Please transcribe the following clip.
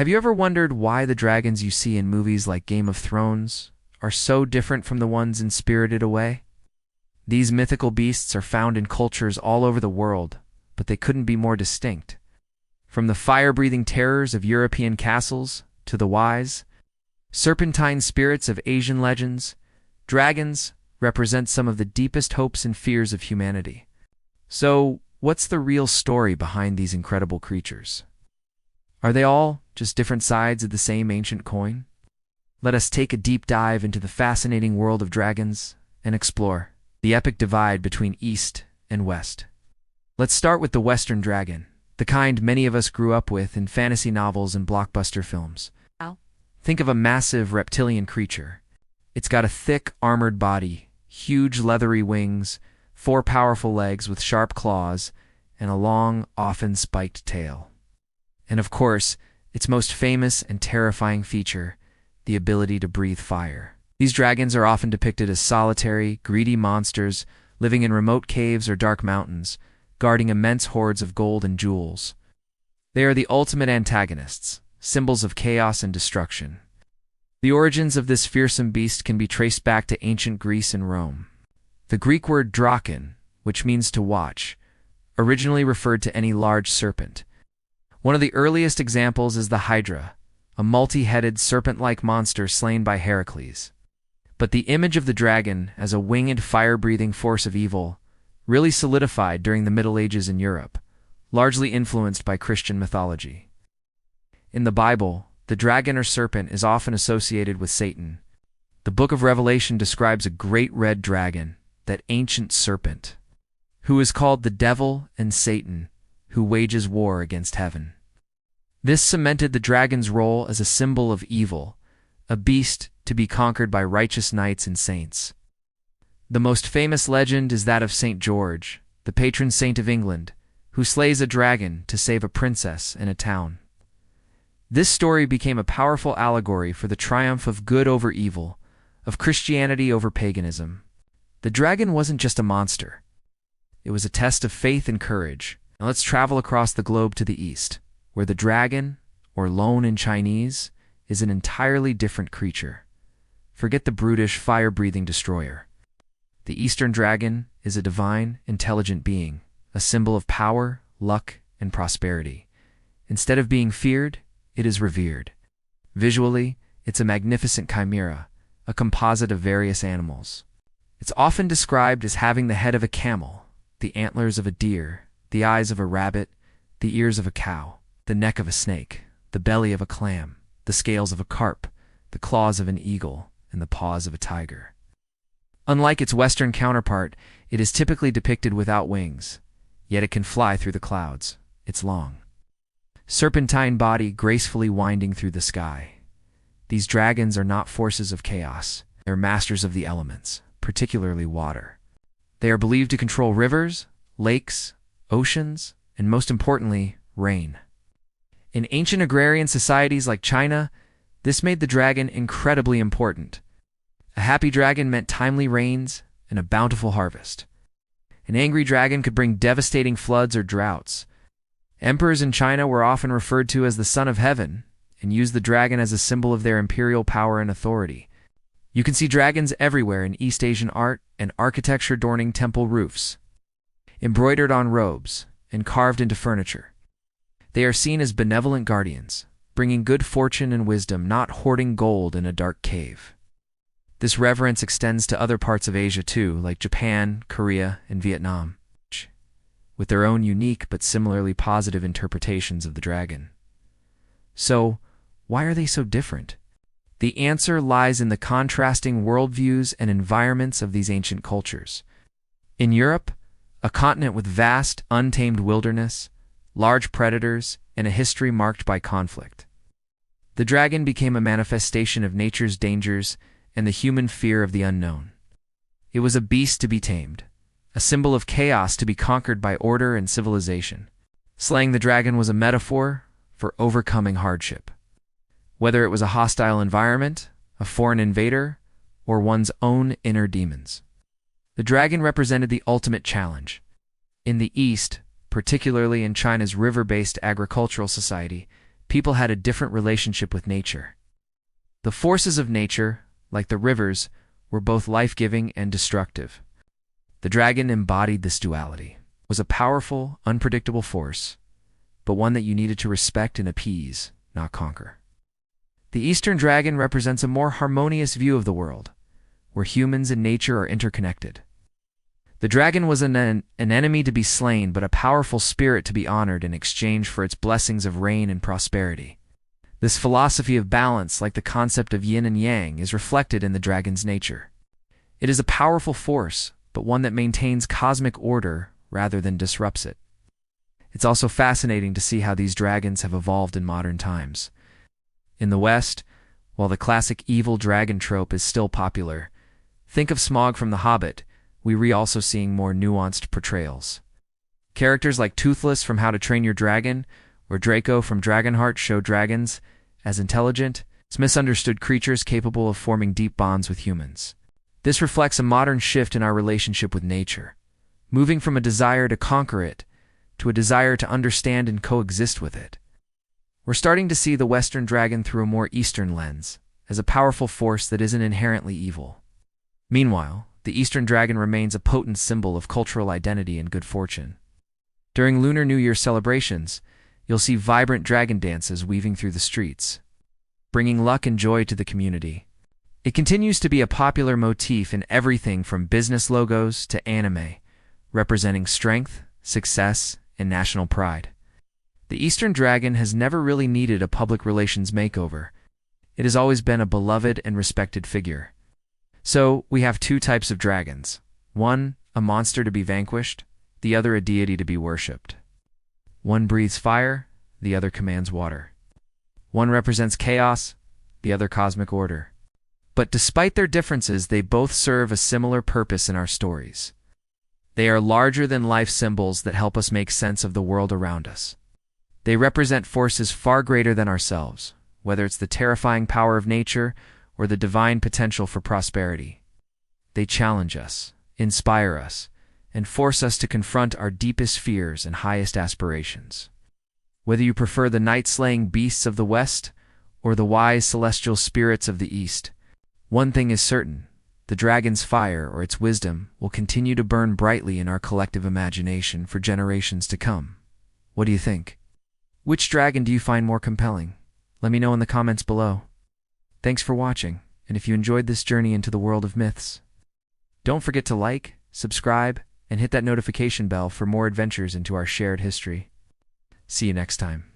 Have you ever wondered why the dragons you see in movies like Game of Thrones are so different from the ones in Spirited Away? These mythical beasts are found in cultures all over the world, but they couldn't be more distinct. From the fire-breathing terrors of European castles to the wise, serpentine spirits of Asian legends, dragons represent some of the deepest hopes and fears of humanity. So, what's the real story behind these incredible creatures? Are they all just different sides of the same ancient coin? Let us take a deep dive into the fascinating world of dragons and explore the epic divide between East and West. Let's start with the Western dragon, the kind many of us grew up with in fantasy novels and blockbuster films. Think of a massive reptilian creature. It's got a thick, armored body, huge leathery wings, 4 powerful legs with sharp claws, and a long, often spiked tail. And of course, its most famous and terrifying feature, the ability to breathe fire. These dragons are often depicted as solitary, greedy monsters living in remote caves or dark mountains, guarding immense hoards of gold and jewels. They are the ultimate antagonists, symbols of chaos and destruction. The origins of this fearsome beast can be traced back to ancient Greece and Rome. The Greek word draken, which means to watch, originally referred to any large serpent. One of the earliest examples is the Hydra, a multi-headed serpent-like monster slain by Heracles. But the image of the dragon as a winged, fire-breathing force of evil really solidified during the Middle Ages in Europe, largely influenced by Christian mythology. In the Bible, the dragon or serpent is often associated with Satan. The Book of Revelation describes a great red dragon, that ancient serpent, who is called the devil and Satan, who wages war against heaven. This cemented the dragon's role as a symbol of evil, a beast to be conquered by righteous knights and saints. The most famous legend is that of St. George, the patron saint of England, who slays a dragon to save a princess in a town. This story became a powerful allegory for the triumph of good over evil, of Christianity over paganism. The dragon wasn't just a monster. It was a test of faith and courage. Now let's travel across the globe to the east, where the dragon, or lone in Chinese, is an entirely different creature. Forget the brutish, fire-breathing destroyer. The Eastern dragon is a divine, intelligent being, a symbol of power, luck, and prosperity. Instead of being feared, it is revered. Visually, it's a magnificent chimera, a composite of various animals. It's often described as having the head of a camel, the antlers of a deer, the eyes of a rabbit, the ears of a cow, the neck of a snake, the belly of a clam, the scales of a carp, the claws of an eagle, and the paws of a tiger. Unlike its Western counterpart, it is typically depicted without wings, yet it can fly through the clouds. It's long, serpentine body gracefully winding through the sky. These dragons are not forces of chaos. They're masters of the elements, particularly water. They are believed to control rivers, lakes, oceans, and most importantly, rain. In ancient agrarian societies like China, this made the dragon incredibly important. A happy dragon meant timely rains and a bountiful harvest. An angry dragon could bring devastating floods or droughts. Emperors in China were often referred to as the son of heaven and used the dragon as a symbol of their imperial power and authority. You can see dragons everywhere in East Asian art and architecture adorning temple roofs, embroidered on robes, and carved into furniture. They are seen as benevolent guardians, bringing good fortune and wisdom, not hoarding gold in a dark cave. This reverence extends to other parts of Asia too, like Japan, Korea, and Vietnam, with their own unique but similarly positive interpretations of the dragon. So, why are they so different? The answer lies in the contrasting worldviews and environments of these ancient cultures. In Europe, a continent with vast, untamed wilderness, large predators, and a history marked by conflict, the dragon became a manifestation of nature's dangers and the human fear of the unknown. It was a beast to be tamed, a symbol of chaos to be conquered by order and civilization. Slaying the dragon was a metaphor for overcoming hardship. Whether it was a hostile environment, a foreign invader, or one's own inner demons. The dragon represented the ultimate challenge. In the East, particularly in China's river-based agricultural society, people had a different relationship with nature. The forces of nature, like the rivers, were both life-giving and destructive. The dragon embodied this duality, was a powerful, unpredictable force, but one that you needed to respect and appease, not conquer. The Eastern dragon represents a more harmonious view of the world, where humans and nature are interconnected. The dragon was an enemy to be slain, but a powerful spirit to be honored in exchange for its blessings of rain and prosperity. This philosophy of balance, like the concept of yin and yang, is reflected in the dragon's nature. It is a powerful force, but one that maintains cosmic order rather than disrupts it. It's also fascinating to see how these dragons have evolved in modern times. In the West, while the classic evil dragon trope is still popular, think of Smaug from The Hobbit, we're also seeing more nuanced portrayals. Characters like Toothless from How to Train Your Dragon or Draco from Dragonheart show dragons as intelligent, misunderstood creatures capable of forming deep bonds with humans. This reflects a modern shift in our relationship with nature, moving from a desire to conquer it to a desire to understand and coexist with it. We're starting to see the Western dragon through a more Eastern lens, as a powerful force that isn't inherently evil. Meanwhile, the Eastern dragon remains a potent symbol of cultural identity and good fortune. During Lunar New Year celebrations, you'll see vibrant dragon dances weaving through the streets, bringing luck and joy to the community. It continues to be a popular motif in everything from business logos to anime, representing strength, success, and national pride. The Eastern dragon has never really needed a public relations makeover. It has always been a beloved and respected figure. So, we have two types of dragons. One, a monster to be vanquished, the other a deity to be worshipped. One breathes fire, the other commands water. One represents chaos, the other cosmic order. But despite their differences, they both serve a similar purpose in our stories. They are larger-than-life symbols that help us make sense of the world around us. They represent forces far greater than ourselves, whether it's the terrifying power of nature or the divine potential for prosperity. They challenge us, inspire us, and force us to confront our deepest fears and highest aspirations. Whether you prefer the night-slaying beasts of the West or the wise celestial spirits of the East, one thing is certain: the dragon's fire, or its wisdom, will continue to burn brightly in our collective imagination for generations to come. What do you think? Which dragon do you find more compelling? Let me know in the comments below. Thanks for watching, and if you enjoyed this journey into the world of myths, don't forget to like, subscribe, and hit that notification bell for more adventures into our shared history. See you next time.